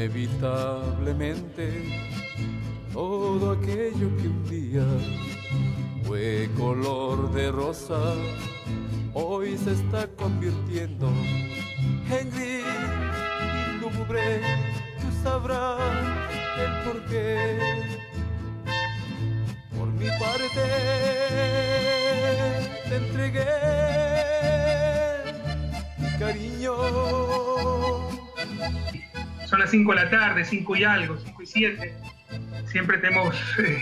Inevitablemente, todo aquello que un día fue color de rosa, hoy se está convirtiendo en gris y lúgubre. Tú sabrás el porqué. Por mi parte, te entregué mi cariño. Son las 5 de la tarde, 5 y algo, 5 y 7. Siempre tenemos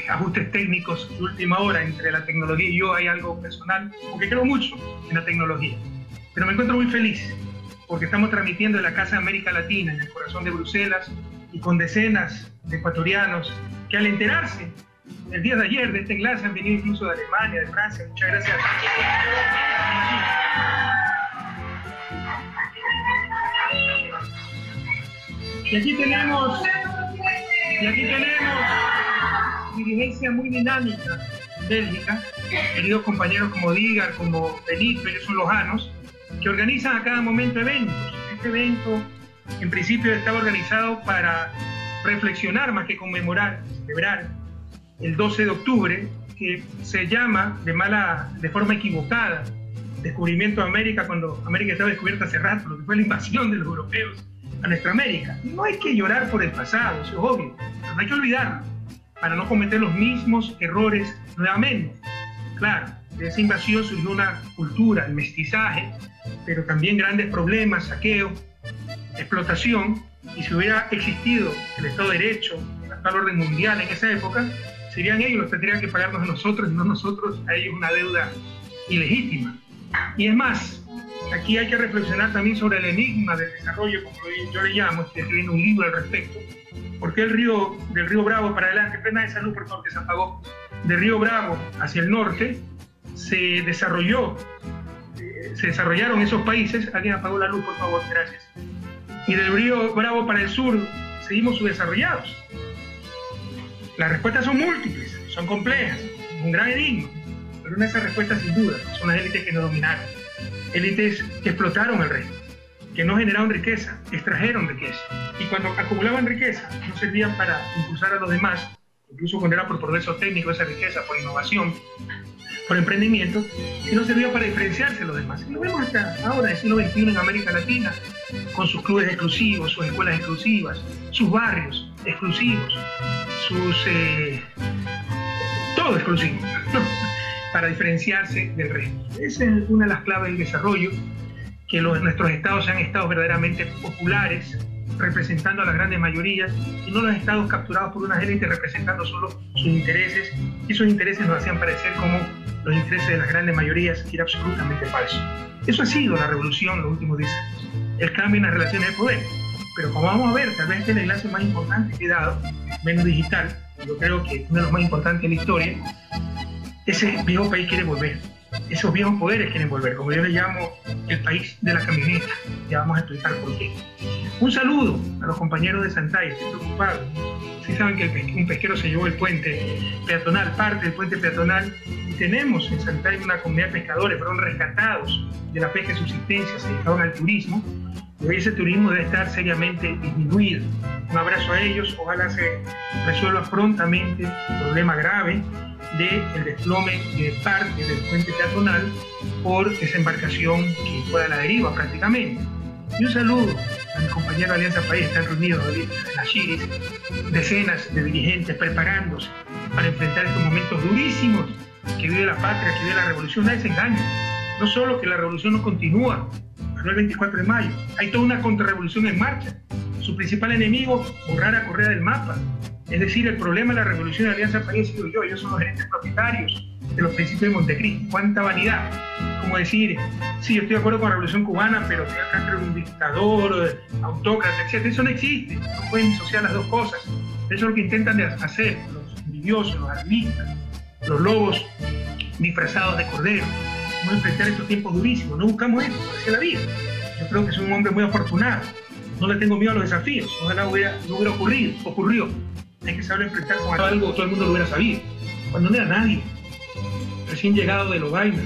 ajustes técnicos de última hora entre la tecnología y yo. Hay algo personal, porque creo mucho en la tecnología. Pero me encuentro muy feliz porque estamos transmitiendo en la Casa de América Latina, en el corazón de Bruselas, y con decenas de ecuatorianos que al enterarse el día de ayer de este enlace han venido incluso de Alemania, de Francia. Muchas gracias. Y aquí tenemos dirigencia muy dinámica en Bélgica, queridos compañeros como Dígar, como Felipe, ellos son lojanos, que organizan a cada momento eventos. Este evento, en principio, estaba organizado para reflexionar más que conmemorar, celebrar el 12 de octubre, que se llama de forma equivocada descubrimiento de América, cuando América estaba descubierta hace rato, lo que fue la invasión de los europeos a nuestra América. No hay que llorar por el pasado, eso es obvio, pero no hay que olvidarlo para no cometer los mismos errores nuevamente. Claro, de esa invasión surgió una cultura, el mestizaje, pero también grandes problemas, saqueo, explotación, y si hubiera existido el Estado de Derecho, el actual orden mundial en esa época, serían ellos los que tendrían que pagarnos a nosotros y no nosotros a ellos una deuda ilegítima. Y es más, aquí hay que reflexionar también sobre el enigma del desarrollo, como yo le llamo, estoy escribiendo un libro al respecto, porque del río Bravo para adelante, plena de salud, por favor, que se apagó, del río Bravo hacia el norte, se desarrollaron esos países. Alguien apagó la luz, por favor, gracias. Y del río Bravo para el sur, seguimos subdesarrollados. Las respuestas son múltiples, son complejas, un gran enigma, pero una de esas respuestas, sin duda, son las élites que nos dominaron. Élites que explotaron el reino, que no generaron riqueza, extrajeron riqueza. Y cuando acumulaban riqueza, no servían para impulsar a los demás, incluso cuando era por progreso técnico esa riqueza, por innovación, por emprendimiento, y no servía para diferenciarse de los demás. Y lo vemos hasta ahora, en el siglo XXI en América Latina, con sus clubes exclusivos, sus escuelas exclusivas, sus barrios exclusivos, todo exclusivo, para diferenciarse del resto. Esa es una de las claves del desarrollo, que nuestros estados sean estados verdaderamente populares, representando a las grandes mayorías, y no los estados capturados por unas élites representando solo sus intereses, y esos intereses nos hacían parecer como los intereses de las grandes mayorías, que era absolutamente falso. Eso ha sido la revolución en los últimos 10 años, el cambio en las relaciones de poder. Pero como vamos a ver, tal vez este es el enlace más importante que he dado, menos digital, yo creo que uno de los más importantes en la historia. Ese viejo país quiere volver, esos viejos poderes quieren volver, como yo le llamo el país de la camioneta. Ya vamos a explicar por qué. Un saludo a los compañeros de Santay, estoy preocupado. Sí saben que un pesquero se llevó el puente peatonal, parte del puente peatonal, y tenemos en Santay una comunidad de pescadores, fueron rescatados de la pesca de subsistencia, se dedicaban al turismo, y hoy ese turismo debe estar seriamente disminuido. Un abrazo a ellos, ojalá se resuelva prontamente el problema grave del desplome de parte del puente peatonal por esa embarcación que fue a la deriva prácticamente. Y un saludo a mi compañero de Alianza País, están reunidos ahorita en las Chiris, decenas de dirigentes preparándose para enfrentar estos momentos durísimos que vive la patria, que vive la revolución. Nadie se engaña, no solo que la revolución no continúa, no el 24 de mayo, hay toda una contrarrevolución en marcha. Su principal enemigo, borrar a Correa del mapa. Es decir, el problema de la revolución de Alianza País ha sido yo, ellos son los gerentes propietarios de los principios de Montecristi. ¡Cuánta vanidad! Como decir, sí, yo estoy de acuerdo con la revolución cubana, pero Fidel Castro era un dictador, autócrata, etc. Eso no existe, no pueden disociar las dos cosas. Eso es lo que intentan hacer los envidiosos, los armistas, los lobos disfrazados de cordero. Vamos a enfrentar estos tiempos durísimos, no buscamos eso, hacia la vida. Yo creo que soy un hombre muy afortunado, no le tengo miedo a los desafíos, ojalá no hubiera ocurrió. Hay que saber enfrentar con algo, todo el mundo lo hubiera sabido. Cuando no era nadie, recién llegado de Lovaina,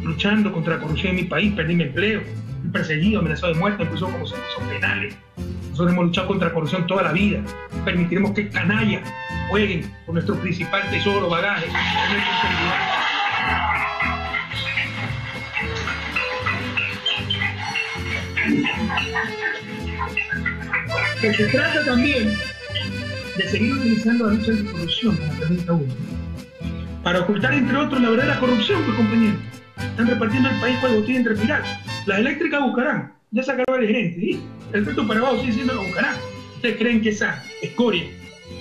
luchando contra la corrupción en mi país, perdí mi empleo, fui perseguido, amenazado de muerte, incluso como se puso penales. Nosotros Nosotros hemos luchado contra la corrupción toda la vida. Permitiremos que canallas jueguen con nuestro principal tesoro, bagaje, que se trata también de seguir utilizando la lucha anticorrupción como pregunta 1 para ocultar, entre otros, la verdadera corrupción, pues, compañeros. Están repartiendo el país cual botín entre piratas. Las eléctricas buscarán, ya sacaron el gerente, ¿sí? El efecto para abajo sigue siendo lo buscarán. ¿Ustedes creen que esa escoria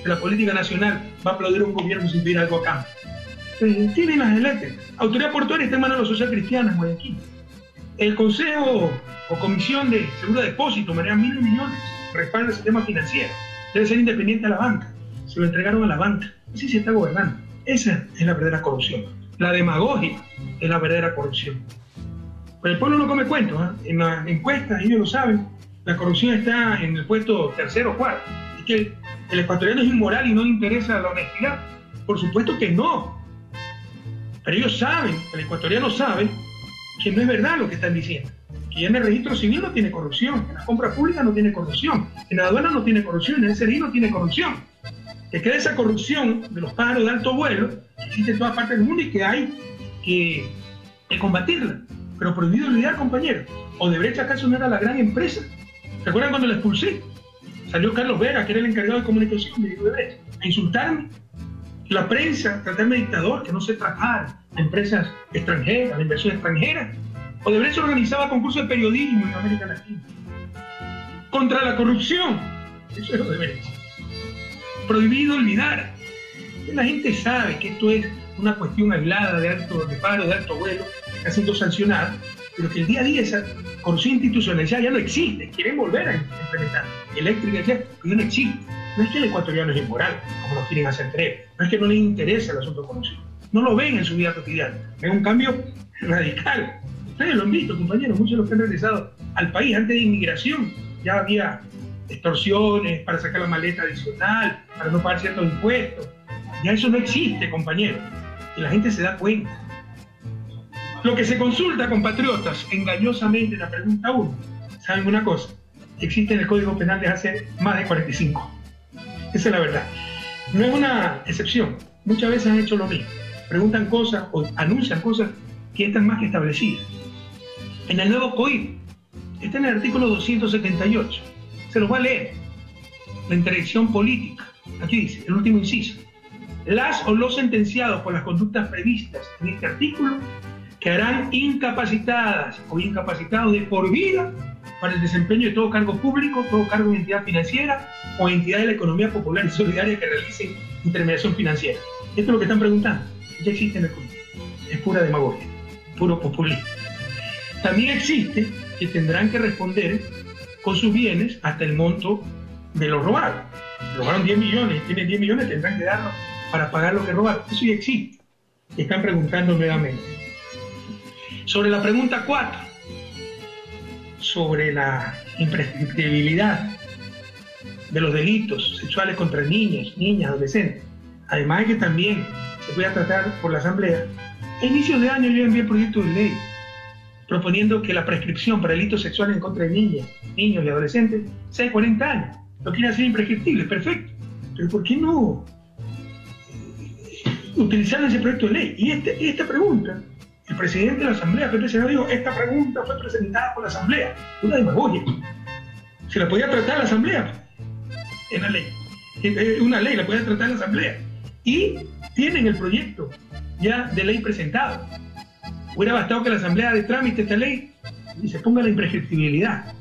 de la política nacional va a aplaudir a un gobierno sin pedir algo a cambio? Tienen las eléctricas. Autoridad portuaria está en manos de la Sociedad Cristiana en Guayaquil. El Consejo o Comisión de Seguro de Depósito maneja 1.000 millones, respalda el sistema financiero. Debe ser independiente a la banca. Se lo entregaron a la banca. Así se está gobernando. Esa es la verdadera corrupción. La demagogia es la verdadera corrupción. Pero el pueblo no come cuentos, ¿eh? En las encuestas, ellos lo saben, la corrupción está en el puesto 3º o 4º. Es que el ecuatoriano es inmoral y no le interesa la honestidad. Por supuesto que no. Pero ellos saben, el ecuatoriano sabe, que no es verdad lo que están diciendo. Que ya en el registro civil no tiene corrupción, en las compras públicas no tiene corrupción, en la aduana no tiene corrupción, en el SRI no tiene corrupción. Que queda esa corrupción de los pájaros de alto vuelo, que existe en todas partes del mundo y que hay que combatirla. Pero prohibido olvidar, compañeros. Odebrecht acaso no era la gran empresa. ¿Recuerdan cuando la expulsé? Salió Carlos Vera, que era el encargado de comunicación de Odebrecht, a insultarme. La prensa, tratarme de dictador, que no se tratara a empresas extranjeras, a inversión extranjera. Odebrecht organizaba concursos de periodismo en América Latina. Contra la corrupción. Eso es Odebrecht. Prohibido olvidar. La gente sabe que esto es una cuestión aislada de paro, de alto vuelo, que ha sido sancionada, pero que el día a día esa corrupción institucionalizada ya no existe. Quieren volver a implementar. Eléctrica ya no existe. No es que el ecuatoriano es inmoral, como nos quieren hacer creer. No es que no les interesa el asunto de corrupción. No lo ven en su vida cotidiana. Ven un cambio radical. Ustedes lo han visto, compañeros. Muchos de los que han regresado al país antes de inmigración ya había extorsiones para sacar la maleta adicional, para no pagar ciertos impuestos. Ya eso no existe, compañeros. Y la gente se da cuenta. Lo que se consulta, compatriotas, engañosamente en la pregunta 1, ¿saben una cosa? Existe en el Código Penal desde hace más de 45. Esa es la verdad. No es una excepción. Muchas veces han hecho lo mismo. Preguntan cosas o anuncian cosas que están más que establecidas. En el nuevo Código, está en el artículo 278. Se los voy a leer. La interdicción política. Aquí dice, el último inciso. Las o los sentenciados por las conductas previstas en este artículo quedarán incapacitadas o incapacitados de por vida para el desempeño de todo cargo público, todo cargo de entidad financiera o entidad de la economía popular y solidaria que realicen intermediación financiera. Esto es lo que están preguntando. Ya existe en el código. Es pura demagogia, puro populismo. También existe que tendrán que responder con sus bienes hasta el monto de lo robado. Robaron 10 millones, tienen 10 millones, tendrán que darlo para pagar lo que robaron. Eso ya existe. Están preguntando nuevamente. Sobre la pregunta 4, sobre la imprescriptibilidad de los delitos sexuales contra niños, niñas, adolescentes, además de que también se pueda tratar por la Asamblea, a inicios de año yo envié el proyecto de ley proponiendo que la prescripción para delitos sexuales en contra de niñas, niños y adolescentes sea de 40 años. Lo quiere hacer imprescriptible, perfecto. Pero ¿por qué no utilizar ese proyecto de ley? Y esta pregunta, el presidente de la Asamblea, Pepe Senado, dijo, esta pregunta fue presentada por la Asamblea. Una demagogia. Se la podía tratar la Asamblea en la ley. Una ley la podía tratar la Asamblea. Y tienen el proyecto ya de ley presentado. Hubiera bastado que la Asamblea de trámite esta ley y se ponga la imprescriptibilidad.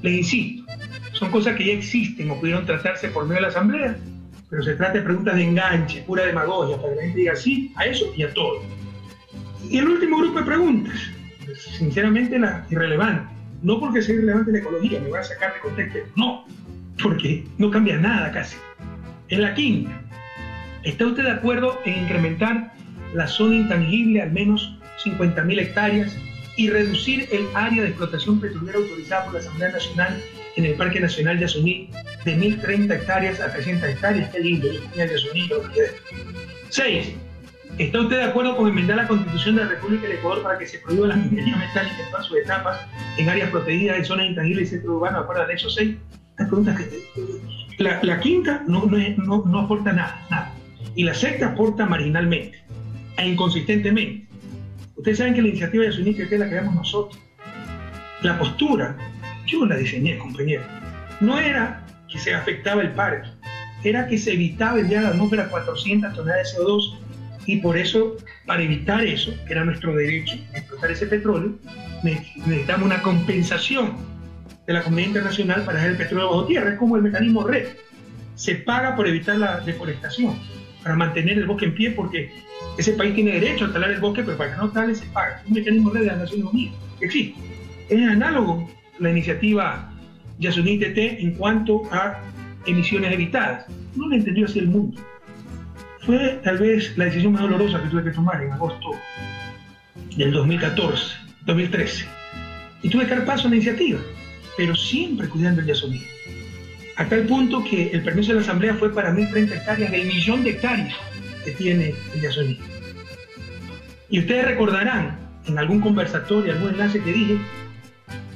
Les insisto, son cosas que ya existen o pudieron tratarse por medio de la Asamblea, pero se trata de preguntas de enganche, pura demagogia, para que la gente diga sí a eso y a todo. Y el último grupo de preguntas, sinceramente la irrelevante, no porque sea irrelevante la ecología, me voy a sacar de contexto, no, porque no cambia nada casi. En la quinta, ¿está usted de acuerdo en incrementar la zona intangible al menos 50.000 hectáreas y reducir el área de explotación petrolera autorizada por la Asamblea Nacional en el Parque Nacional Yasuní de 1.030 hectáreas a 300 hectáreas? Qué lindo, Yasuní, lo que es. 6. ¿Está usted de acuerdo con enmendar la Constitución de la República del Ecuador para que se prohíba la minería metálica en todas sus etapas en áreas protegidas, en zonas intangibles y centro urbano, de acuerdo al anexo 6? Hay preguntas que... La quinta no aporta nada. Y la sexta aporta marginalmente e inconsistentemente. Ustedes saben que la iniciativa de Yasuní Teté la creamos nosotros. La postura, yo la diseñé, compañero. No era que se afectaba el parque, era que se evitaba enviar a la atmósfera 400 toneladas de CO2 y por eso, para evitar eso, que era nuestro derecho de explotar ese petróleo, necesitamos una compensación de la comunidad internacional para dejar el petróleo bajo tierra. Es como el mecanismo RED. Se paga por evitar la deforestación, para mantener el bosque en pie, porque ese país tiene derecho a talar el bosque, pero para que no tale se paga. Es un mecanismo RED de las Naciones Unidas que existe. Es análogo la iniciativa Yasuní Teté en cuanto a emisiones evitadas. No lo entendió así el mundo. Fue tal vez la decisión más dolorosa que tuve que tomar en agosto del 2013. Y tuve que dar paso a la iniciativa, pero siempre cuidando el Yasuní. A tal punto que el permiso de la Asamblea fue para 1.030 hectáreas del 1.000.000 de hectáreas que tiene el Yasuní. Y ustedes recordarán en algún conversatorio, algún enlace que dije,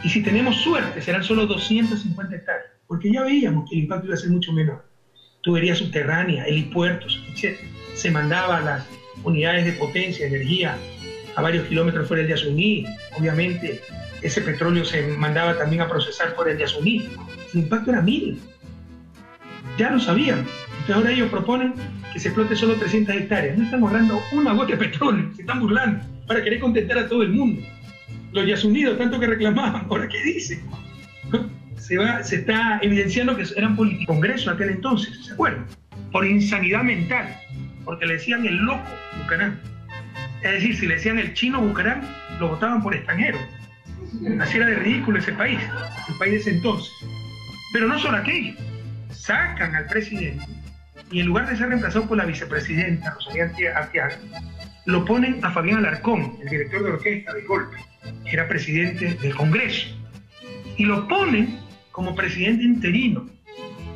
y si tenemos suerte serán solo 250 hectáreas, porque ya veíamos que el impacto iba a ser mucho menor. Tuberías subterráneas, helipuertos, etc. Se mandaba las unidades de potencia, energía, a varios kilómetros fuera del Yasuní. Obviamente, ese petróleo se mandaba también a procesar fuera del Yasuní. El impacto era mínimo. Ya lo sabían. Entonces ahora ellos proponen que se explote solo 300 hectáreas. No están ahorrando una gota de petróleo, se están burlando para querer contentar a todo el mundo. Los yasunidos, tanto que reclamaban, ahora qué dicen. Se está evidenciando que eran políticos. Congreso aquel entonces, ¿se acuerdan? Por insanidad mental, porque le decían el loco Bucarán. Es decir, si le decían el chino Bucarán, lo votaban por extranjero. Así era de ridículo ese país, el país de ese entonces. Pero no solo aquello, sacan al presidente y en lugar de ser reemplazado por la vicepresidenta Rosalía Arteaga, lo ponen a Fabián Alarcón, el director de orquesta del golpe, que era presidente del Congreso, y lo ponen como presidente interino.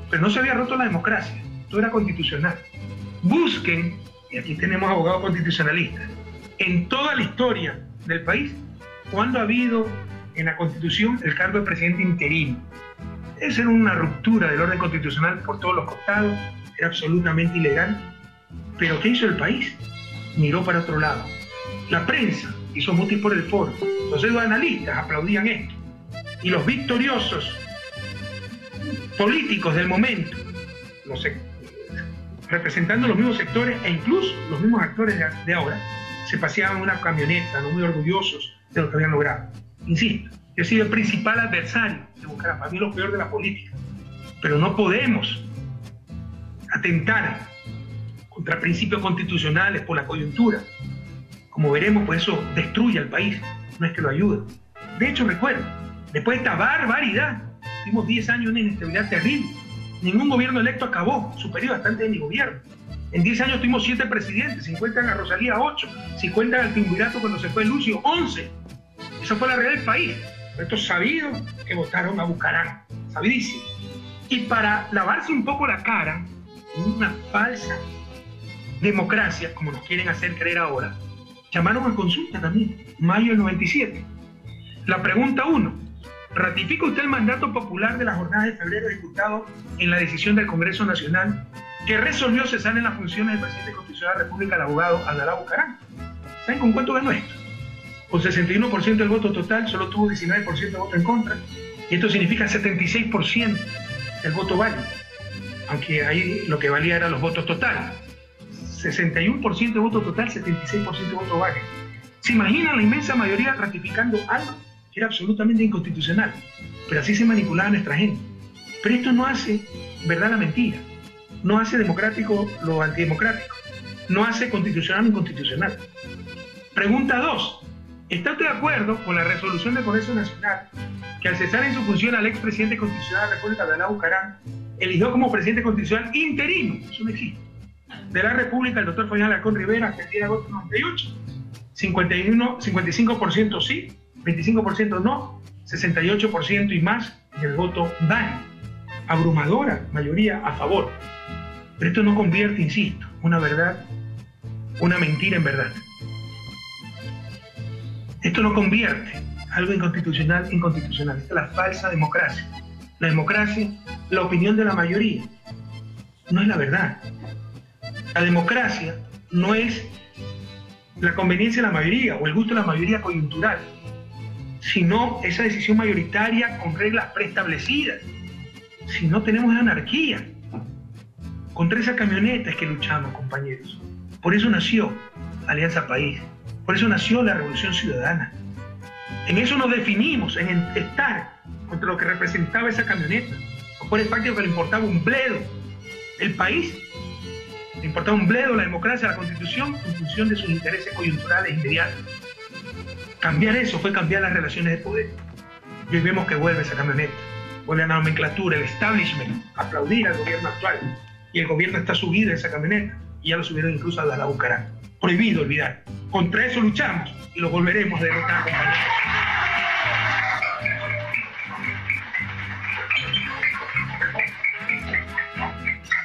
Pero no se había roto la democracia, todo era constitucional. Busquen, y aquí tenemos abogados constitucionalistas, en toda la historia del país, cuando ha habido en la Constitución el cargo de presidente interino. Esa era una ruptura del orden constitucional por todos los costados, era absolutamente ilegal. Pero ¿qué hizo el país? Miró para otro lado. La prensa hizo mutis por el foro, los analistas aplaudían esto, y los victoriosos políticos del momento, representando los mismos sectores e incluso los mismos actores de ahora, se paseaban en una camioneta, no muy orgullosos de lo que habían logrado. Insisto, yo he sido el principal adversario de Bucaram, para mí lo peor de la política, pero no podemos atentar contra principios constitucionales por la coyuntura. Como veremos, pues eso destruye al país, no es que lo ayude. De hecho, recuerdo, después de esta barbaridad, tuvimos 10 años de una inestabilidad terrible. Ningún gobierno electo acabó su periodo hasta antes de mi gobierno. En 10 años tuvimos 7 presidentes, 50 a Rosalía 8, 50 al Triunvirato cuando se fue Lucio 11. Esa fue la realidad del país. Pero esto es sabido que votaron a Bucarán, sabidísimo. Y para lavarse un poco la cara, una falsa democracia, como nos quieren hacer creer ahora, llamaron a consulta también, mayo del 97. La pregunta 1, ¿ratifica usted el mandato popular de la jornada de febrero ejecutado en la decisión del Congreso Nacional que resolvió cesar en las funciones del presidente constitucional de la República, el abogado Abdalá Bucarán? ¿Saben con cuánto ganó esto? Con 61% del voto total, solo tuvo 19% de voto en contra, y esto significa 76% del voto válido, aunque ahí lo que valía eran los votos totales. 61% de voto total, 76% de voto válido. ¿Se imaginan la inmensa mayoría ratificando algo que era absolutamente inconstitucional? Pero así se manipulaba a nuestra gente. Pero esto no hace verdad la mentira, no hace democrático lo antidemocrático, no hace constitucional lo inconstitucional. Pregunta 2. ¿Está usted de acuerdo con la resolución del Congreso Nacional que al cesar en su función al expresidente constitucional de la República, Abdalá Bucarán, eligió como presidente constitucional interino, eso no existe, de la República el doctor Fabián Alarcón Rivera hasta el 10 de agosto de 98? 55% sí, 25% no, 68% y más del voto válido. Abrumadora mayoría a favor. Pero esto no convierte, insisto, una verdad, una mentira en verdad. Esto no convierte algo inconstitucional en constitucional. Esta es la falsa democracia. La democracia la opinión de la mayoría. No es la verdad. La democracia no es la conveniencia de la mayoría o el gusto de la mayoría coyuntural, sino esa decisión mayoritaria con reglas preestablecidas. Si no, tenemos anarquía. Contra esa camioneta es que luchamos, compañeros. Por eso nació Alianza País. Por eso nació la Revolución Ciudadana. En eso nos definimos, en estar contra lo que representaba esa camioneta. Por el facto que le importaba un bledo el país, le importaba un bledo la democracia, la Constitución, en función de sus intereses coyunturales inmediatos. Cambiar eso fue cambiar las relaciones de poder. Y hoy vemos que vuelve esa camioneta, vuelve a la nomenclatura, el establishment, aplaudir al gobierno actual. Y el gobierno está subido en esa camioneta, y ya lo subieron incluso a la Bucará. Prohibido olvidar. Contra eso luchamos y lo volveremos a derrotar, compañeros.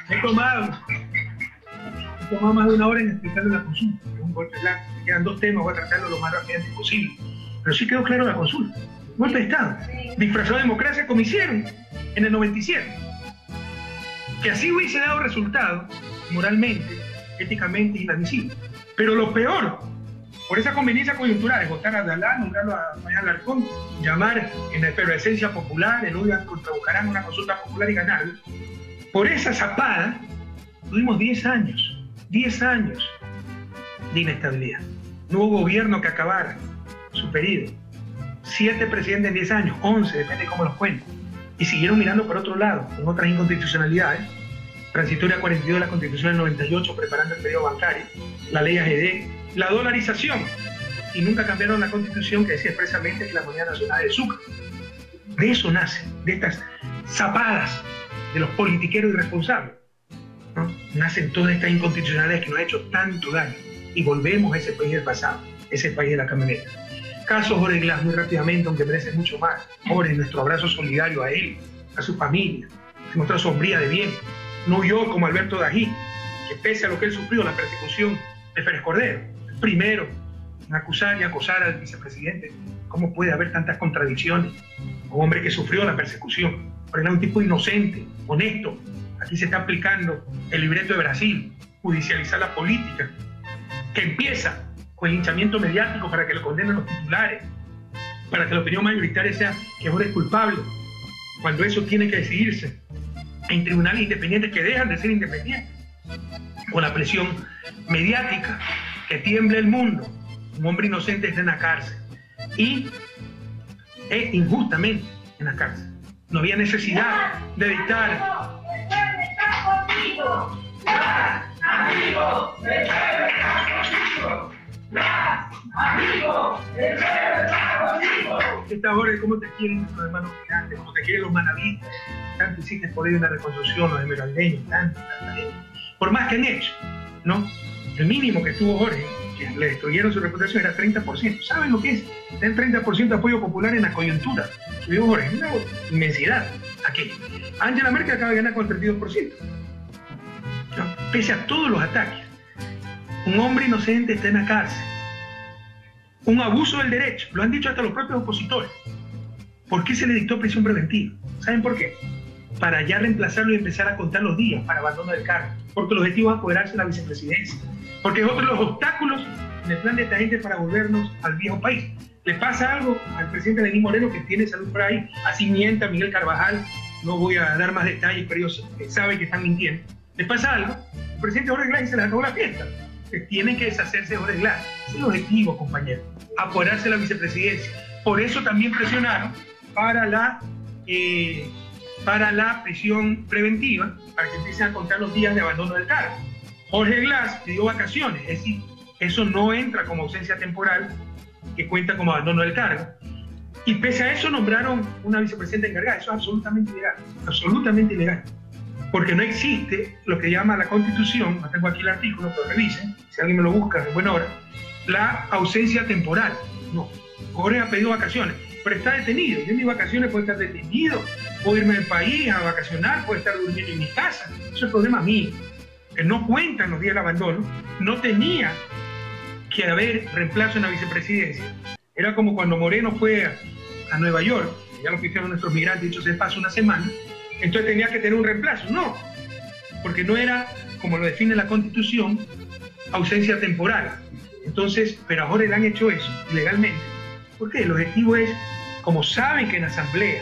He tomado más de una hora en explicarle la consulta, que es un golpe blanco. Me quedan 2 temas, voy a tratarlo lo más rápidamente posible. Pero sí quedó claro la consulta. Golpe de Estado, disfrazado de democracia, como hicieron en el 97. Que así hubiese dado resultado, moralmente, éticamente inadmisible. Pero lo peor, por esa conveniencia coyuntural, es votar a Abdalá, nombrarlo a Mayán Alarcón, llamar en la efervescencia popular, el odio contra Bucaram, una consulta popular y ganarlo. Por esa zapada, tuvimos 10 años de inestabilidad. No hubo gobierno que acabara su periodo. 7 presidentes en 10 años, 11, depende de cómo los cuenten. Y siguieron mirando por otro lado, con otras inconstitucionalidades. Transitoria 42 de la Constitución del 98, preparando el periodo bancario, la ley AGD, la dolarización, y nunca cambiaron la Constitución que decía expresamente que la moneda nacional es el Sucre. De eso nace, de estas zapadas de los politiqueros irresponsables, ¿no? Nacen todas estas inconstitucionalidades que nos han hecho tanto daño, y volvemos a ese país del pasado, ese país de la camioneta. Caso Jorge Glass, muy rápidamente, aunque merece mucho más. Jorge, nuestro abrazo solidario a él, a su familia, se mostró sombría de bien. No yo como Alberto Dají, que pese a lo que él sufrió, la persecución de Férez Cordero, el primero en acusar y acosar al vicepresidente. ¿Cómo puede haber tantas contradicciones? Un hombre que sufrió la persecución, pero era un tipo inocente, honesto. Aquí se está aplicando el libreto de Brasil, judicializar la política, que empieza con el linchamiento mediático para que lo condenen los titulares, para que la opinión mayoritaria sea que Jorge es culpable, cuando eso tiene que decidirse en tribunales independientes que dejan de ser independientes, con la presión mediática, que tiemble el mundo. Un hombre inocente está en la cárcel y injustamente en la cárcel. No había necesidad de dictar. Esta hora, ¿cómo te quieren nuestros hermanos gigantes? ¿Cómo te quieren los manavistas? Tanto hiciste por ello una reconstrucción, los esmeraldeños, tanto. Por más que han hecho, ¿no? El mínimo que tuvo Jorge, que le destruyeron su reputación, era 30%. ¿Saben lo que es? Tener 30% de apoyo popular en la coyuntura. Subió Jorge, una inmensidad. Aquí. Angela Merkel acaba de ganar con el 32%. ¿No? Pese a todos los ataques. Un hombre inocente está en la cárcel. Un abuso del derecho. Lo han dicho hasta los propios opositores. ¿Por qué se le dictó prisión preventiva? ¿Saben por qué? Para ya reemplazarlo y empezar a contar los días para abandono del cargo. Porque el objetivo es apoderarse de la vicepresidencia. Porque es otro de los obstáculos en el plan de esta gente para volvernos al viejo país. Le pasa algo al presidente Lenín Moreno, que tiene salud por ahí, así mienta Miguel Carvajal, no voy a dar más detalles, pero ellos saben que están mintiendo. Le pasa algo, el presidente Jorge Glass se les acabó la fiesta. Que tienen que deshacerse de Jorge Glass. Ese es el objetivo, compañero, apoderarse de la vicepresidencia. Por eso también presionaron para la prisión preventiva, para que empiecen a contar los días de abandono del cargo. Jorge Glass pidió vacaciones, es decir, eso no entra como ausencia temporal, que cuenta como abandono del cargo. Y pese a eso nombraron una vicepresidenta encargada. Eso es absolutamente ilegal, porque no existe lo que llama la Constitución, no tengo aquí el artículo, pero revisen, si alguien me lo busca en buena hora, la ausencia temporal. No, Jorge ha pedido vacaciones, pero está detenido. Yo en mis vacaciones puedo estar detenido, puedo irme del país a vacacionar, puedo estar durmiendo en mi casa. Eso es el problema mío, que no cuentan los días del abandono. No tenía que haber reemplazo en la vicepresidencia. Era como cuando Moreno fue a Nueva York, ya lo que hicieron nuestros migrantes, dicho se pasa una semana, entonces tenía que tener un reemplazo. No, porque no era, como lo define la Constitución, ausencia temporal. Entonces, pero ahora le han hecho eso ilegalmente. ¿Por qué? El objetivo es, como saben que en la Asamblea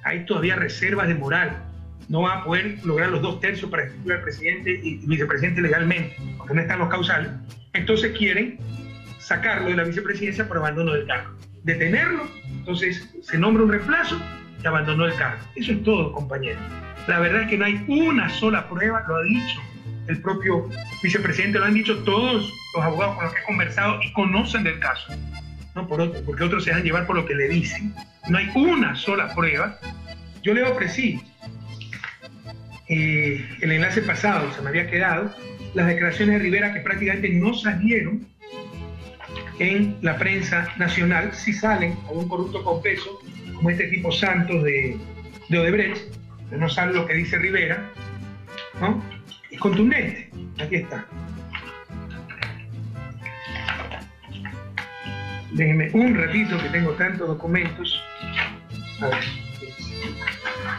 hay todavía reservas de moral, no van a poder lograr los 2/3 para destituir al presidente y vicepresidente legalmente, porque no están los causales, entonces quieren sacarlo de la vicepresidencia por abandono del cargo. Detenerlo, entonces se nombra un reemplazo y abandonó el cargo. Eso es todo, compañeros. La verdad es que no hay una sola prueba, lo ha dicho el propio vicepresidente, lo han dicho todos los abogados con los que he conversado y conocen del caso, no por otro, porque otros se dejan llevar por lo que le dicen. No hay una sola prueba. Yo le ofrecí el enlace pasado, se me había quedado, las declaraciones de Rivera que prácticamente no salieron en la prensa nacional. Sí salen a un corrupto confeso, como este tipo Santos de Odebrecht, pero no sale lo que dice Rivera, ¿no? Es contundente. Aquí está. Déjenme un ratito que tengo tantos documentos. A ver.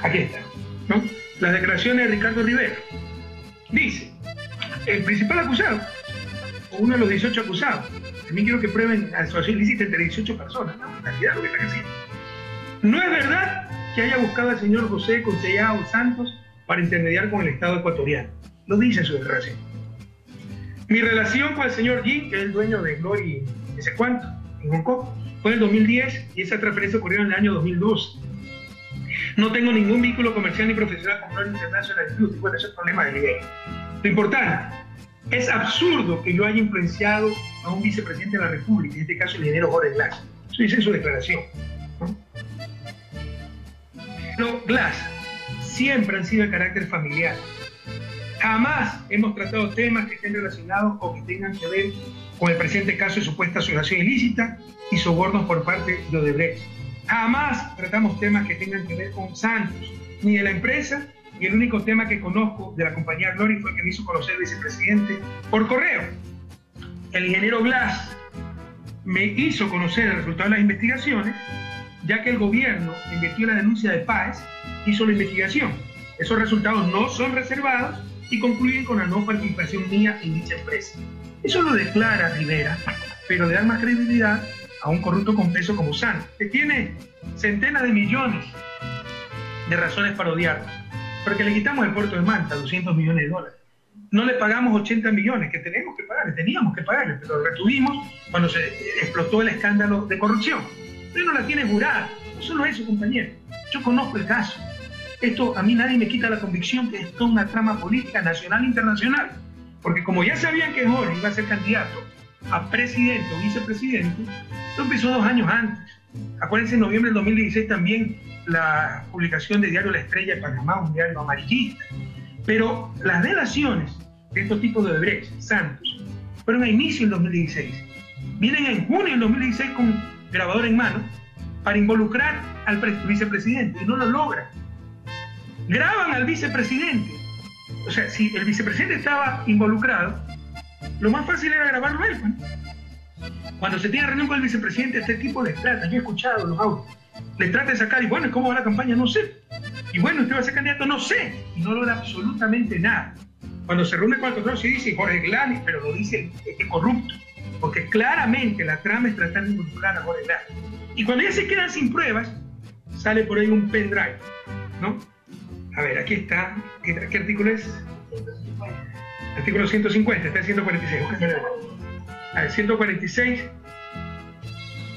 Aquí está, ¿no? Las declaraciones de Ricardo Rivera. Dice, el principal acusado, o uno de los 18 acusados, también quiero que prueben asociación ilícita entre 18 personas, ¿no? Cantidad, lo que está haciendo. No es verdad que haya buscado al señor José Concellao Santos para intermediar con el Estado ecuatoriano. Lo dice en su declaración. Mi relación con el señor Jin, que es el dueño de Glory, no sé cuánto, en Hong Kong, fue en el 2010 y esa transferencia ocurrió en el año 2012. No tengo ningún vínculo comercial ni profesional con Glory International Beauty. Bueno, ese es el problema de nivel. Lo importante, es absurdo que yo haya influenciado a un vicepresidente de la República, en este caso el ingeniero Jorge Glass. Eso dice en su declaración, ¿no? Los Glass siempre han sido de carácter familiar. Jamás hemos tratado temas que estén relacionados o que tengan que ver con el presente caso de supuesta asociación ilícita y sobornos por parte de Odebrecht. Jamás tratamos temas que tengan que ver con Santos, ni de la empresa, y el único tema que conozco de la compañía Glory fue que me hizo conocer el vicepresidente por correo. El ingeniero Glass me hizo conocer el resultado de las investigaciones, ya que el gobierno investigó la denuncia de Páez, hizo la investigación. Esos resultados no son reservados y concluyen con la no participación mía en dicha empresa. Eso lo declara Rivera, pero le da más credibilidad a un corrupto confeso como Santos, que tiene centenas de millones de razones para odiarlo. Porque le quitamos el puerto de Manta, $200 millones. No le pagamos 80 millones que tenemos que pagarle, teníamos que pagarle, pero lo retuvimos cuando se explotó el escándalo de corrupción. Usted no la tiene jurada. No solo eso, compañero. Yo conozco el caso. Esto a mí nadie me quita la convicción que esto es una trama política nacional e internacional. Porque como ya sabían que Jorge iba a ser candidato a presidente o vicepresidente, esto empezó 2 años antes. Acuérdense, en noviembre del 2016 también la publicación de diario La Estrella de Panamá, un diario amarillista. Pero las delaciones de estos tipos de Odebrecht, Santos, fueron a inicio del 2016. Vienen en junio del 2016 con grabador en mano para involucrar al vicepresidente y no lo logran. Graban al vicepresidente. O sea, si el vicepresidente estaba involucrado, lo más fácil era grabarlo él, ¿no? Cuando se tiene reunión con el vicepresidente, este tipo les trata, yo he escuchado los audios, les trata de sacar, y bueno, ¿cómo va la campaña? No sé. Y bueno, ¿usted va a ser candidato? No sé. Y no logra absolutamente nada. Cuando se reúne con el control, se dice Jorge Glass, pero lo dice este corrupto, porque claramente la trama es tratar de involucrar a Jorge Glass. Y cuando ya se quedan sin pruebas, sale por ahí un pendrive, ¿no? A ver, aquí está. ¿Qué artículo es? Artículo 150, está en 146. A ver, 146.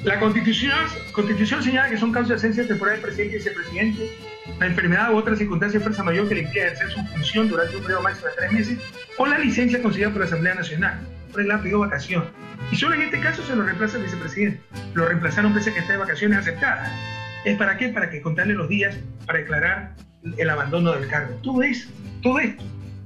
La Constitución señala que son causas de ausencia temporal del presidente y vicepresidente, la enfermedad u otra circunstancia de fuerza mayor que le impida ejercer su función durante un periodo máximo de 3 meses, o la licencia concedida por la Asamblea Nacional. Por el pidió vacación. Y solo en este caso se lo reemplaza el vicepresidente. Lo reemplazaron pese a que está de vacaciones aceptadas. ¿Es para qué? Para que contarle los días para declarar el abandono del cargo. Todo esto,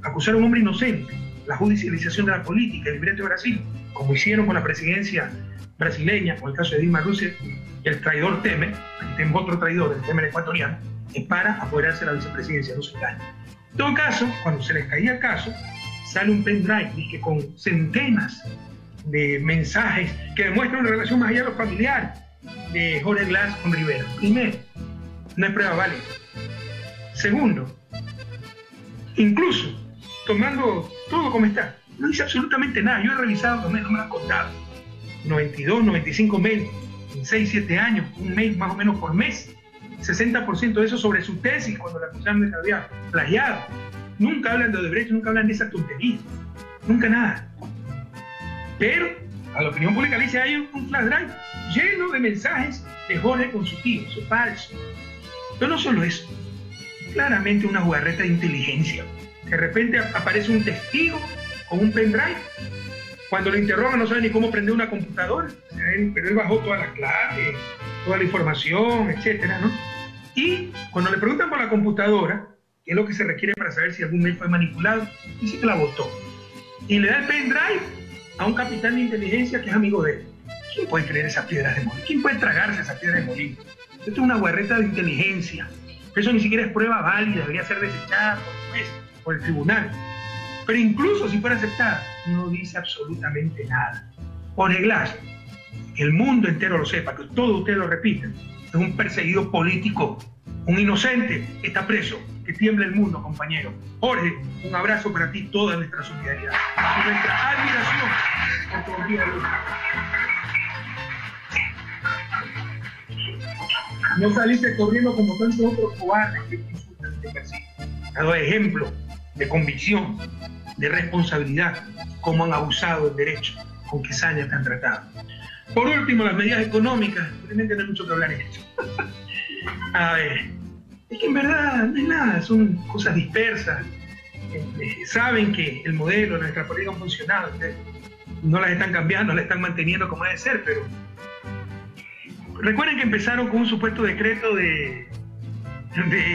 acusar a un hombre inocente, la judicialización de la política, el libreto de Brasil, como hicieron con la presidencia brasileña, con el caso de Dilma Rousseff y el traidor Temer, aquí tenemos otro traidor, el Temer ecuatoriano, es para apoderarse de la vicepresidencia, no se engañen. En todo caso, cuando se les caía el caso, sale un pendrive que con centenas de mensajes que demuestran una relación más allá de lo familiar de Jorge Glass con Rivera. Primero, no es prueba válida. Segundo, incluso tomando todo como está, no dice absolutamente nada. Yo he revisado los mails, no me lo han contado. 92, 95 mails en 6, 7 años, un mail más o menos por mes. 60% de eso sobre su tesis cuando la acusaron de que había plagiado. Nunca hablan de Odebrecht, nunca hablan de esa tontería. Nunca nada. Pero a la opinión pública le dice, hay un flash drive lleno de mensajes de Jorge con su tío. Eso es falso. Pero no solo eso. Claramente una jugarreta de inteligencia. De repente aparece un testigo con un pendrive. Cuando lo interrogan no sabe ni cómo prender una computadora. O sea, pero él bajó toda la clave, toda la información, etcétera, ¿no? Y cuando le preguntan por la computadora, que es lo que se requiere para saber si algún mail fue manipulado, dice que la botó. Y le da el pendrive a un capitán de inteligencia que es amigo de él. ¿Quién puede creer esas piedras de molino? ¿Quién puede tragarse esas piedras de molino? Esto es una guarreta de inteligencia. Eso ni siquiera es prueba válida, debería ser desechada por el juez, por el tribunal. Pero incluso si fuera aceptada, no dice absolutamente nada. Oneglass, que el mundo entero lo sepa, que todos ustedes lo repitan, es un perseguido político, un inocente que está preso, que tiembla el mundo, compañero. Jorge, un abrazo para ti, toda nuestra solidaridad y nuestra admiración por tu vida de lucha. No saliste corriendo como tantos otros cobardes que te insultan y te persiguen. Ha dado ejemplo de convicción, de responsabilidad, cómo han abusado del derecho, con qué saña te han tratado. Por último, las medidas económicas, realmente no hay mucho que hablar en eso. A ver, es que en verdad no es nada, son cosas dispersas. Saben que el modelo, nuestra política ha funcionado, no las están cambiando, las están manteniendo como debe ser, pero recuerden que empezaron con un supuesto decreto de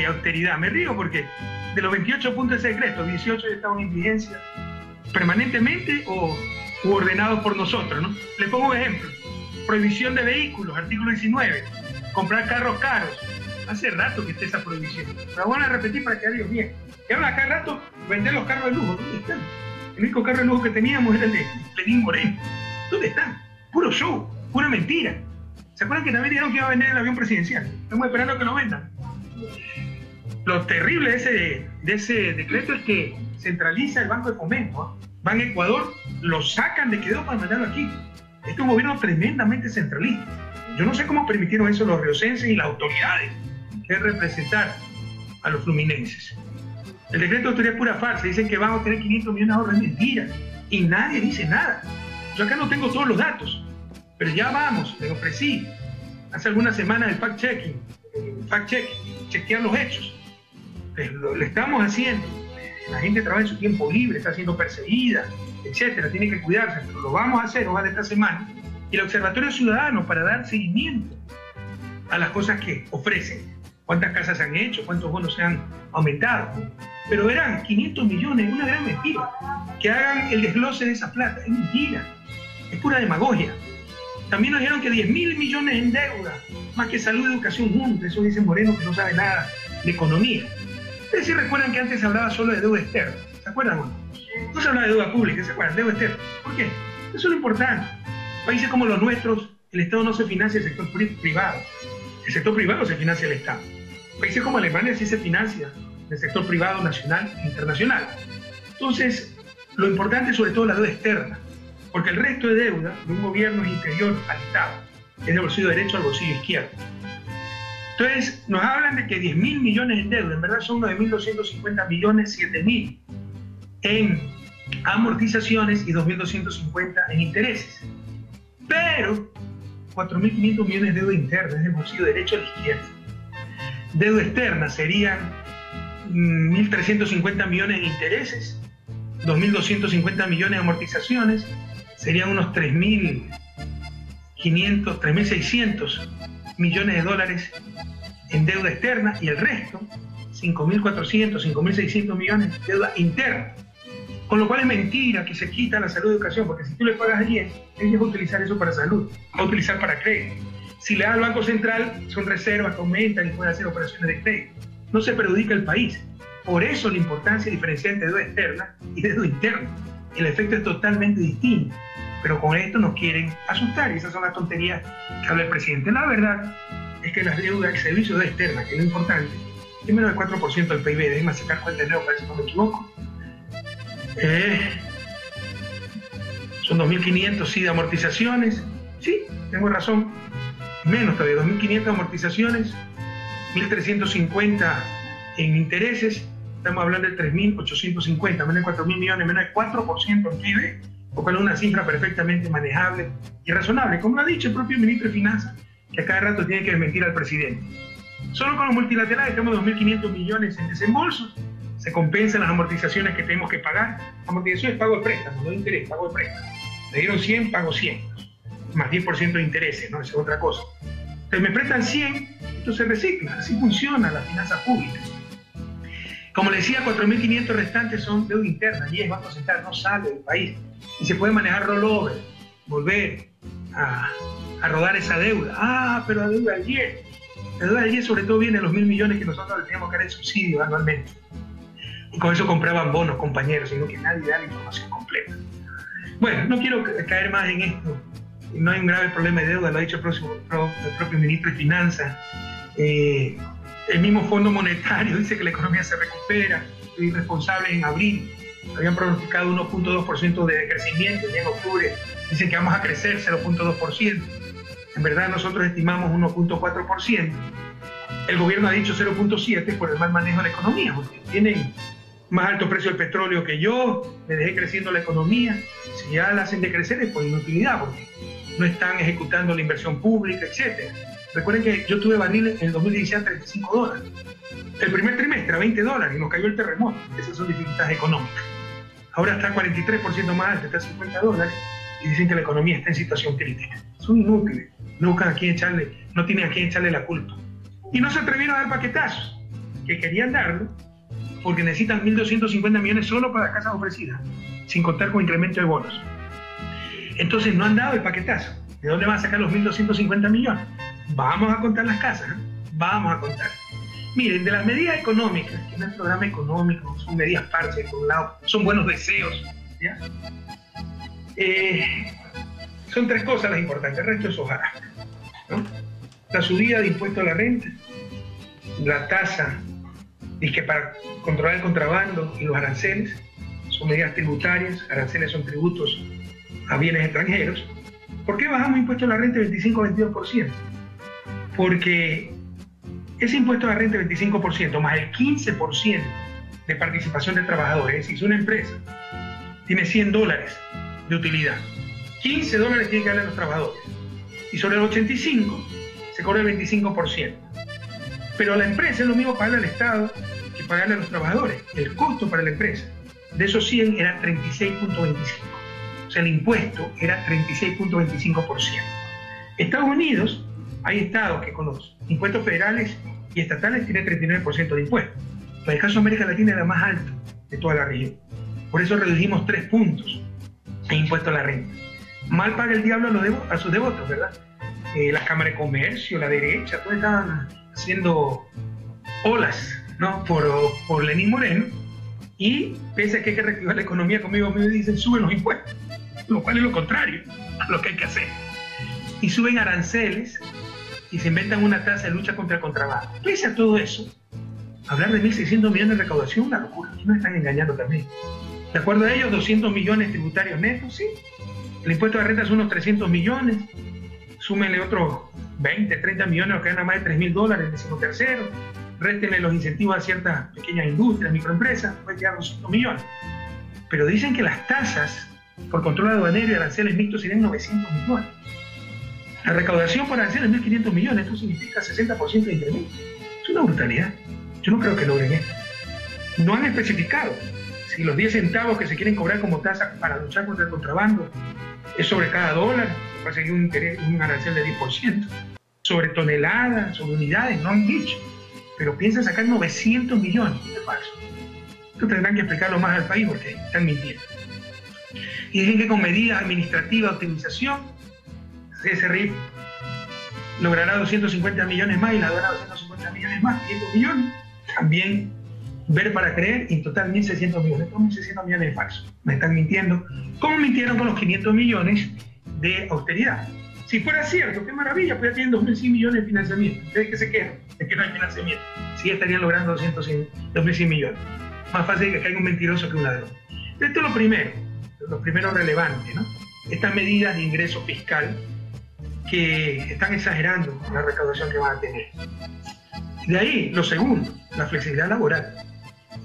austeridad. Me río porque de los 28 puntos de ese decreto, 18 estaban en vigencia permanentemente u ordenados por nosotros, ¿no? Les pongo un ejemplo. Prohibición de vehículos, artículo 19. Comprar carros caros. Hace rato que está esa prohibición. La van a repetir para que haya bien. Y ahora acá rato vender los carros de lujo. ¿Dónde están? El único carro de lujo que teníamos era el de Lenín Moreno. ¿Dónde están? Puro show, pura mentira. ¿Se acuerdan que también dijeron que iba a vender el avión presidencial? Estamos esperando que lo vendan. Lo terrible de ese decreto es que centraliza el Banco de Fomento. Van a Ecuador, lo sacan de Quevedo para mandarlo aquí. Este es un gobierno tremendamente centralista. Yo no sé cómo permitieron eso los riocenses y las autoridades que representar a los fluminenses. El decreto de autoridad es pura farsa. Dicen que van a obtener 500 millones de ahorros. Es mentira. Y nadie dice nada. Yo acá no tengo todos los datos. Pero ya vamos, les ofrecí hace algunas semanas el fact-checking, chequear los hechos. Lo estamos haciendo. La gente trabaja en su tiempo libre, está siendo perseguida, etcétera, tiene que cuidarse, pero lo vamos a hacer, ojalá esta semana. Y el Observatorio Ciudadano para dar seguimiento a las cosas que ofrecen. Cuántas casas se han hecho, cuántos bonos se han aumentado. Pero verán, 500 millones es una gran mentira. Que hagan el desglose de esa plata, es mentira. Es pura demagogia. También nos dijeron que 10.000 millones en deuda, más que salud y educación juntos. Eso dice Moreno, que no sabe nada de economía. Ustedes sí recuerdan que antes se hablaba solo de deuda externa. ¿Se acuerdan? No se hablaba de deuda pública, ¿se acuerdan? Deuda externa. ¿Por qué? Eso es lo importante. Países como los nuestros, el Estado no se financia el sector privado. El sector privado se financia el Estado. Países como Alemania sí se financia el sector privado nacional e internacional. Entonces, lo importante es sobre todo la deuda externa. Porque el resto de deuda de un gobierno es inferior al Estado. Es del bolsillo derecho al bolsillo izquierdo. Entonces, nos hablan de que 10.000 millones en deuda, en verdad son 9.250 millones, 7.000 en amortizaciones y 2.250 en intereses. Pero 4.500 millones de deuda interna, es del bolsillo derecho a la izquierda. Deuda externa serían 1.350 millones en intereses, 2.250 millones en amortizaciones, serían unos 3.500, 3.600 millones de dólares en deuda externa y el resto, 5.400, 5.600 millones de deuda interna. Con lo cual es mentira que se quita la salud y educación, porque si tú le pagas a alguien, ellos van a utilizar eso para salud, va a utilizar para crédito. Si le das al Banco Central, son reservas que aumentan y pueden hacer operaciones de crédito. No se perjudica el país. Por eso la importancia de diferenciar entre deuda externa y deuda interna. El efecto es totalmente distinto. Pero con esto nos quieren asustar y esas son las tonterías que habla el presidente. La verdad es que las deudas, el servicio de deuda externa, que es lo importante, es menos del 4% del PIB. Déjenme sacar cuenta de nuevo para ver si no me equivoco. Son 2.500, sí, de amortizaciones. Sí, tengo razón. Menos todavía, 2.500 amortizaciones, 1.350 en intereses. Estamos hablando de 3.850, menos de 4.000 millones, menos de 4% en PIB, lo cual es una cifra perfectamente manejable y razonable, como lo ha dicho el propio ministro de Finanzas, que a cada rato tiene que desmentir al presidente. Solo con los multilaterales tenemos 2.500 millones en desembolsos, se compensan las amortizaciones que tenemos que pagar. Amortizaciones, pago de préstamo, no de interés, pago de préstamo. Me dieron 100, pago 100, más 10% de intereses, ¿no? Esa es otra cosa. Entonces me prestan 100, esto se recicla, así funciona la finanza pública. Como le decía, 4.500 restantes son deuda interna, y el Banco Central no sale del país. Y se puede manejar rollover, volver a rodar esa deuda. Ah, pero la deuda de ayer. La deuda de ayer sobre todo viene de los 1.000 millones que nosotros le teníamos que dar en subsidio anualmente. Y con eso compraban bonos, compañeros, sino que nadie da la información completa. Bueno, no quiero caer más en esto. No hay un grave problema de deuda, lo ha dicho el propio ministro de Finanzas. El mismo Fondo Monetario dice que la economía se recupera. Los irresponsables en abril habían pronosticado 1.2% de crecimiento y en octubre dicen que vamos a crecer 0.2%. En verdad nosotros estimamos 1.4%. El gobierno ha dicho 0.7% por el mal manejo de la economía, porque tienen más alto precio del petróleo que yo, le dejé creciendo la economía. Si ya la hacen decrecer es por inutilidad, porque no están ejecutando la inversión pública, etc. Recuerden que yo tuve barril en el 2017 a $35. El primer trimestre a $20 y nos cayó el terremoto. Esas son dificultades económicas. Ahora está 43% más alto, está a $50 y dicen que la economía está en situación crítica. Son inútiles, no tienen a quién echarle la culpa. Y no se atrevieron a dar paquetazos, que querían darlo, porque necesitan 1.250 millones solo para las casas ofrecidas, sin contar con incremento de bonos. Entonces no han dado el paquetazo. ¿De dónde van a sacar los 1.250 millones? Vamos a contar las casas, ¿eh? Vamos a contar. Miren, de las medidas económicas, que no es programa económico, son medidas parches, por un lado, son buenos deseos, ¿ya? Son tres cosas las importantes, el resto es hojarasca, ¿no? La subida de impuesto a la renta, la tasa, que para controlar el contrabando y los aranceles, son medidas tributarias, aranceles son tributos a bienes extranjeros. ¿Por qué bajamos impuesto a la renta de 25 a 22%? Porque ese impuesto a la renta de 25% más el 15% de participación de trabajadores, es decir, si una empresa tiene $100 de utilidad, $15 tiene que darle a los trabajadores, y sobre el 85 se cobra el 25%. Pero a la empresa es lo mismo pagarle al Estado que pagarle a los trabajadores. El costo para la empresa de esos 100 era 36.25%. O sea, el impuesto era 36.25%. Estados Unidos, hay estados que con los impuestos federales y estatales tienen 39% de impuestos. Pero el caso de América Latina era más alto de toda la región. Por eso redujimos 3 puntos en impuesto a la renta. Mal paga el diablo a sus devotos, ¿verdad? La Cámara de Comercio, la derecha, todos estaban haciendo olas, ¿no? por Lenín Moreno, y pese a que hay que reactivar la economía, conmigo me dicen suben los impuestos, lo cual es lo contrario a lo que hay que hacer. Y suben aranceles y se inventan una tasa de lucha contra el contrabando. Pese a todo eso, hablar de 1.600 millones de recaudación es una locura. Aquí nos están engañando también. De acuerdo a ellos, 200 millones tributarios netos, sí. El impuesto de renta son unos 300 millones. Súmenle otros 20, 30 millones, los que ganan más de $3.000 el 13º. Réstenle los incentivos a ciertas pequeñas industrias, microempresas, puede quedar 200 millones. Pero dicen que las tasas por control aduanero y aranceles mixtos serían 900 millones. La recaudación por aranceles es 1.500 millones, esto significa 60% de incremento. Es una brutalidad. Yo no creo que logren esto. No han especificado si los 10 centavos que se quieren cobrar como tasa para luchar contra el contrabando es sobre cada dólar, va a seguir un arancel de 10%, sobre toneladas, sobre unidades, no han dicho, pero piensan sacar 900 millones de falso. Esto tendrán que explicarlo más al país porque están mintiendo. Y dicen que con medidas administrativas de optimización, CSRI logrará 250 millones más y la aduana 250 millones más, 500 millones. También ver para creer, y en total 1.600 millones. Estos 1.600 millones de falso. Me están mintiendo. ¿Cómo mintieron con los 500 millones de austeridad? Si fuera cierto, qué maravilla, pues ya tienen 2.100 millones de financiamiento. ¿Ustedes qué se quejan? De que no hay financiamiento. Sí estarían logrando 2.100 millones. Más fácil que caiga un mentiroso que un ladrón. Esto es lo primero relevante, ¿no? Estas medidas de ingreso fiscal que están exagerando la recaudación que van a tener. De ahí, lo segundo, la flexibilidad laboral.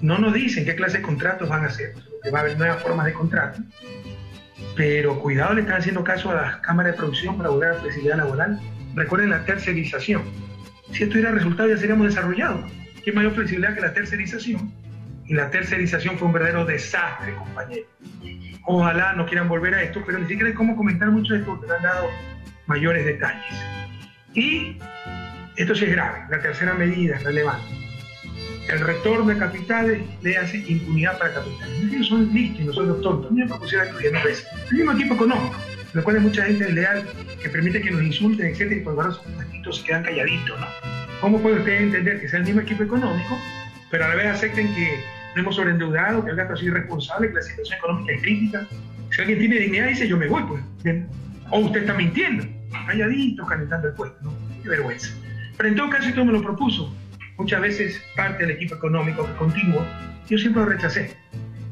No nos dicen qué clase de contratos van a hacer, que va a haber nuevas formas de contrato, pero cuidado, le están haciendo caso a las cámaras de producción para lograr la flexibilidad laboral. Recuerden la tercerización. Si esto hubiera resultado, ya seríamos desarrollados. ¿Qué mayor flexibilidad que la tercerización? Y la tercerización fue un verdadero desastre, compañeros. Ojalá no quieran volver a esto, pero ni siquiera hay cómo comentar mucho de esto, porque han dado mayores detalles. Y esto sí es grave, la tercera medida es relevante. El retorno de capitales le hace impunidad para capitales. Ellos son listos y nosotros tontos. A mí me propusieron esto 10 veces. El mismo equipo económico, lo cual hay mucha gente leal que permite que nos insulten, etc. Y por lo menos sus se quedan calladitos, ¿no? ¿Cómo puede usted entender que sea el mismo equipo económico, pero a la vez acepten que no hemos sobreendeudado, que el gasto ha sido irresponsable, que la situación económica es crítica? Si alguien tiene dignidad, dice yo me voy, pues. Bien. O usted está mintiendo, calladitos, calentando el puesto, ¿no? Qué vergüenza. Pero en todo caso, esto me lo propuso muchas veces parte del equipo económico que continúa. Yo siempre lo rechacé,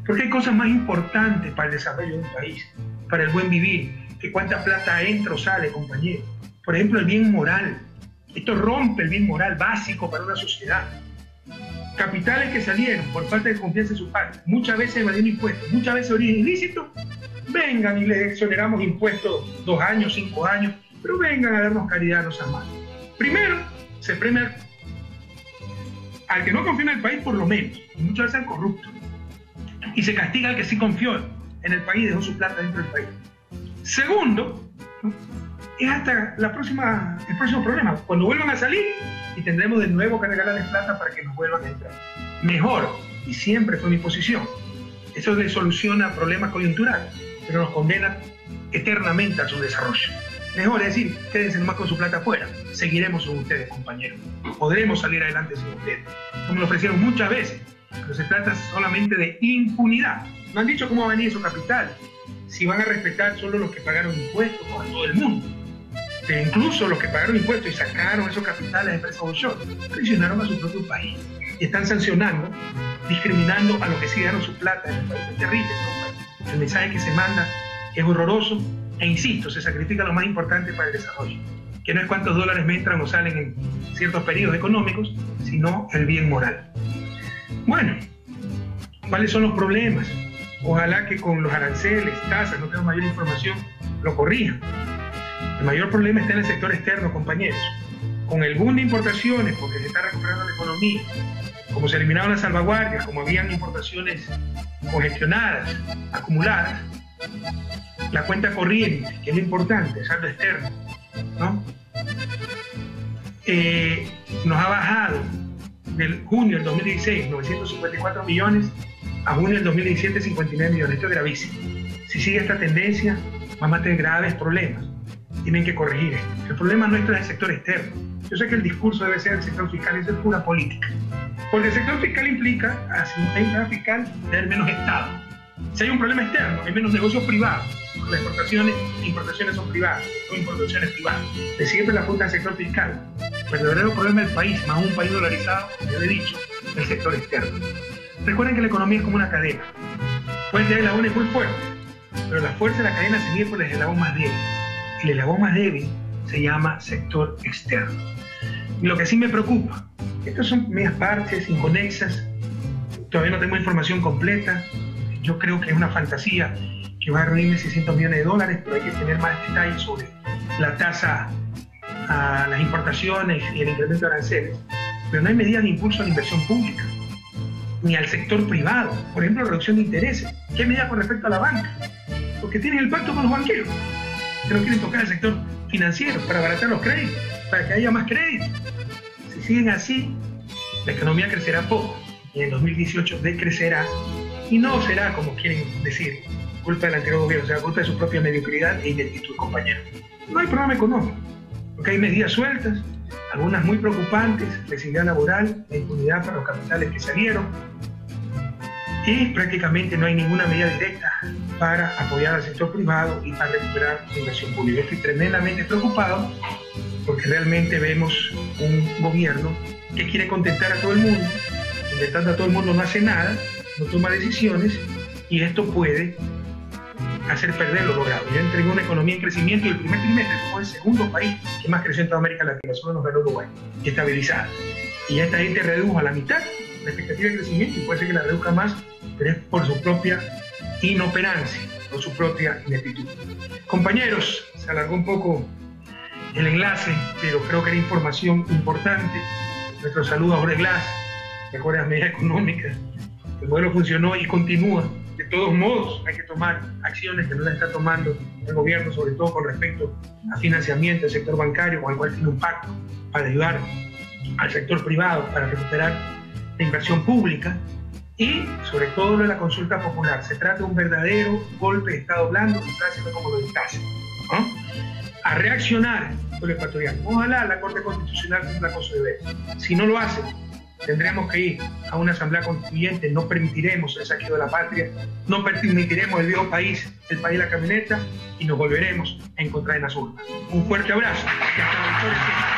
porque hay cosas más importantes para el desarrollo de un país, para el buen vivir, que cuánta plata entra o sale, compañero. Por ejemplo, el bien moral. Esto rompe el bien moral básico para una sociedad. Capitales que salieron por falta de confianza en su parte, muchas veces evadiendo impuestos, muchas veces origen ilícito, vengan y les exoneramos impuestos 2 años, 5 años, pero vengan a darnos caridad, no sean malos. Primero, se premia al que no confía en el país, por lo menos, y muchas veces al corrupto, y se castiga al que sí confió en el país y dejó su plata dentro del país. Segundo, ¿no?, es hasta el próximo problema, cuando vuelvan a salir y tendremos de nuevo que regalarles plata para que nos vuelvan a entrar. Mejor, y siempre fue mi posición, eso les soluciona problemas coyunturales, pero nos condena eternamente a su desarrollo. Mejor es decir, quédense nomás con su plata afuera, seguiremos con ustedes, compañeros, podremos salir adelante sin ustedes, como lo ofrecieron muchas veces, pero se trata solamente de impunidad. No han dicho cómo va a venir su capital, si van a respetar solo los que pagaron impuestos o a todo el mundo. Pero incluso los que pagaron impuestos y sacaron esos capitales de empresas offshore, traicionaron a su propio país y están sancionando, discriminando a los que sí dieron su plata en el país. Es terrible, ¿no? El mensaje que se manda es horroroso e insisto, se sacrifica lo más importante para el desarrollo, que no es cuántos dólares me entran o salen en ciertos periodos económicos, sino el bien moral. Bueno, ¿cuáles son los problemas? Ojalá que con los aranceles, tasas, no tengo mayor información, lo corrijan. El mayor problema está en el sector externo, compañeros. Con el boom de importaciones, porque se está recuperando la economía, como se eliminaron las salvaguardias, como habían importaciones congestionadas, acumuladas, la cuenta corriente, que es lo importante, el saldo externo, ¿no?, nos ha bajado del junio del 2016, 954 millones, a junio del 2017, 59 millones. Esto es gravísimo. Si sigue esta tendencia, vamos a tener graves problemas. Tienen que corregir esto. El problema nuestro es el sector externo. Yo sé que el discurso debe ser el sector fiscal, eso es pura política. Porque el sector fiscal implica, si hay un problema fiscal, debe haber menos Estado. Si hay un problema externo, hay menos negocios privados. Las importaciones son privadas, son importaciones privadas. De siempre la punta del sector fiscal. El verdadero problema del país, más un país dolarizado, como ya lo he dicho, es el sector externo. Recuerden que la economía es como una cadena. Pueden tener eslabones muy fuertes, pero la fuerza de la cadena se mide por el eslabón más débil. El eslabón más débil se llama sector externo. Y lo que sí me preocupa, estas son medias parches inconexas, todavía no tengo información completa, yo creo que es una fantasía que va a reunir 600 millones de dólares, pero hay que tener más detalles sobre la tasa a las importaciones y el incremento de aranceles. Pero no hay medidas de impulso a la inversión pública, ni al sector privado, por ejemplo, la reducción de intereses. ¿Qué medidas con respecto a la banca? Porque tienen el pacto con los banqueros, que no quieren tocar el sector financiero para abaratar los créditos, para que haya más crédito. Si siguen así, la economía crecerá poco y en 2018 decrecerá, y no será, como quieren decir, culpa del anterior gobierno, será culpa de su propia mediocridad e ineptitud, compañeros. No hay programa económico, porque hay medidas sueltas, algunas muy preocupantes, flexibilidad laboral, la impunidad para los capitales que salieron, y prácticamente no hay ninguna medida directa para apoyar al sector privado y para recuperar la inversión pública. Estoy tremendamente preocupado porque realmente vemos un gobierno que quiere contentar a todo el mundo, contentando a todo el mundo no hace nada, no toma decisiones, y esto puede hacer perder lo logrado. Ya entregó una economía en crecimiento y el primer trimestre como el segundo país que más creció en toda América Latina, solo nos ganó Uruguay, y estabilizada. Y esta gente redujo a la mitad la expectativa de crecimiento, y puede ser que la reduzca más, pero es por su propia inoperancia, por su propia ineptitud. Compañeros, se alargó un poco el enlace, pero creo que era información importante. Nuestro saludo a Jorge Glass, mejores medidas económicas. El modelo funcionó y continúa. De todos modos, hay que tomar acciones que no las está tomando el gobierno, sobre todo con respecto a financiamiento del sector bancario, con el cual tiene un pacto para ayudar al sector privado para recuperar la inversión pública, y sobre todo lo de la consulta popular. Se trata de un verdadero golpe de Estado blando, que está haciendo como lo dictase, ¿no? A reaccionar por el ecuatoriano. Ojalá la Corte Constitucional cumpla con su deber. Si no lo hace, tendremos que ir a una asamblea constituyente. No permitiremos el saqueo de la patria, no permitiremos el viejo país, el país de la camioneta, y nos volveremos a encontrar en las urnas. Un fuerte abrazo y hasta la victoria.